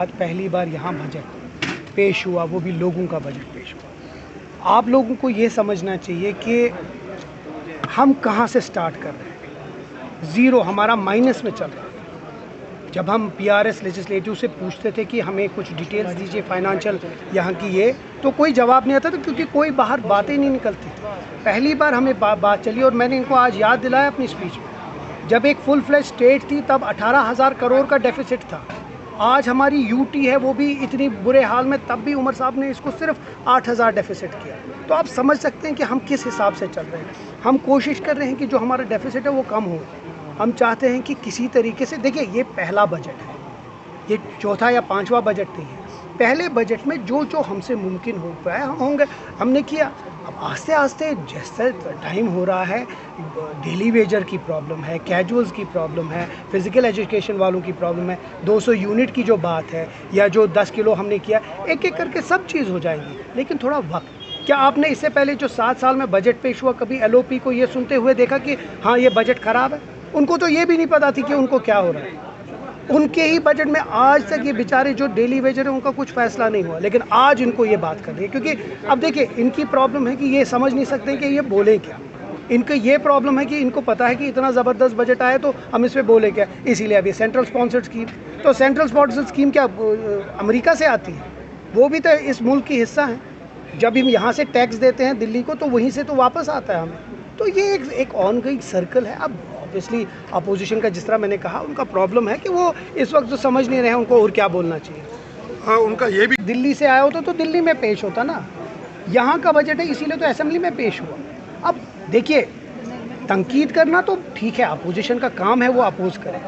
आज पहली बार यहाँ बजट पेश हुआ, वो भी लोगों का बजट पेश हुआ। आप लोगों को ये समझना चाहिए कि हम कहाँ से स्टार्ट कर रहे हैं। ज़ीरो, हमारा माइनस में चल रहा है। जब हम पीआरएस लेजिस्लेटिव से पूछते थे कि हमें कुछ डिटेल्स दीजिए फाइनेंशियल यहाँ की, ये तो कोई जवाब नहीं आता था, क्योंकि कोई बाहर बातें नहीं निकलती। पहली बार हमें बात चली और मैंने इनको आज याद दिलाया अपनी स्पीच में। जब एक फुल फ्लेज स्टेट थी तब 18,000 करोड़ का डेफिसिट था। आज हमारी यूटी है वो भी इतनी बुरे हाल में, तब भी उमर साहब ने इसको सिर्फ 8,000 डेफिसिट किया। तो आप समझ सकते हैं कि हम किस हिसाब से चल रहे हैं। हम कोशिश कर रहे हैं कि जो हमारा डेफिसिट है वो कम हो। हम चाहते हैं कि किसी तरीके से, देखिए ये पहला बजट है, ये चौथा या पांचवा बजट नहीं है। पहले बजट में जो जो हमसे मुमकिन हो पाया हम होंगे, हमने किया। अब आस्ते आस्ते जैसे टाइम हो रहा है, डेली वेजर की प्रॉब्लम है, कैजुअल्स की प्रॉब्लम है, फिज़िकल एजुकेशन वालों की प्रॉब्लम है, 200 यूनिट की जो बात है, या जो 10 किलो हमने किया, एक एक करके सब चीज़ हो जाएंगी, लेकिन थोड़ा वक्त। क्या आपने इससे पहले जो 7 साल में बजट पेश हुआ कभी एलओपी को ये सुनते हुए देखा कि हाँ ये बजट ख़राब है? उनको तो ये भी नहीं पता थी कि उनको क्या हो रहा है। उनके ही बजट में आज तक ये बेचारे जो डेली वेजर हैं उनका कुछ फैसला नहीं हुआ, लेकिन आज इनको ये बात करनी है। क्योंकि अब देखिए इनकी प्रॉब्लम है कि ये समझ नहीं सकते कि ये बोले क्या। इनको ये प्रॉब्लम है कि इनको पता है कि इतना ज़बरदस्त बजट आया तो हम इस पर बोले क्या। इसीलिए अभी सेंट्रल स्पॉन्सर्ड स्कीम, तो सेंट्रल स्पॉन्सर्ड स्कीम क्या अमेरिका से आती है? वो भी तो इस मुल्क की हिस्सा है। जब हम यहाँ से टैक्स देते हैं दिल्ली को, तो वहीं से तो वापस आता है हमें। तो ये एक ऑनगोइंग सर्कल है। अब ऑब्वियसली अपोजिशन का, जिस तरह मैंने कहा, उनका प्रॉब्लम है कि वो इस वक्त जो समझ नहीं रहे हैं उनको और क्या बोलना चाहिए। हाँ, उनका ये भी दिल्ली से आया होता तो दिल्ली में पेश होता ना। यहाँ का बजट है इसीलिए तो असेंबली में पेश हुआ। अब देखिए, तनकीद करना तो ठीक है, अपोजिशन का काम है वो अपोज करे,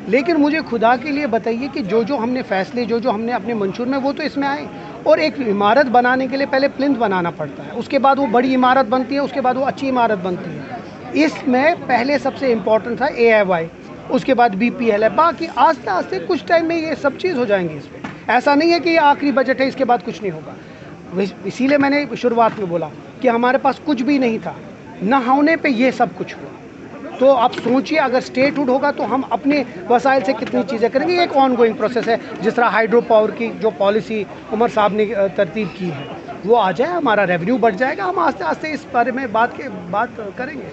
लेकिन मुझे खुदा के लिए बताइए कि जो जो हमने फैसले, जो जो हमने अपने मंशूर में, वो तो इसमें आए। और एक इमारत बनाने के लिए पहले प्लिंथ बनाना पड़ता है, उसके बाद वो बड़ी इमारत बनती है, उसके बाद वो अच्छी इमारत बनती है। इसमें पहले सबसे इम्पोर्टेंट था AIY, उसके बाद BPL है, बाकी आस्ते आस्ते कुछ टाइम में ये सब चीज़ हो जाएंगी। इसमें ऐसा नहीं है कि ये आखिरी बजट है इसके बाद कुछ नहीं होगा। इसीलिए मैंने शुरुआत में बोला कि हमारे पास कुछ भी नहीं था, न होने पे ये सब कुछ हुआ। तो आप सोचिए, अगर स्टेटहुड होगा तो हम अपने वसाइल से कितनी चीज़ें करेंगे। ये एक ऑनगोइंग प्रोसेस है। जिस तरह हाइड्रो पावर की जो पॉलिसी उमर साहब ने तरतीब की है, वो आ जाए, हमारा रेवेन्यू बढ़ जाएगा, हम आस्ते आस्ते इस बारे में बात करेंगे।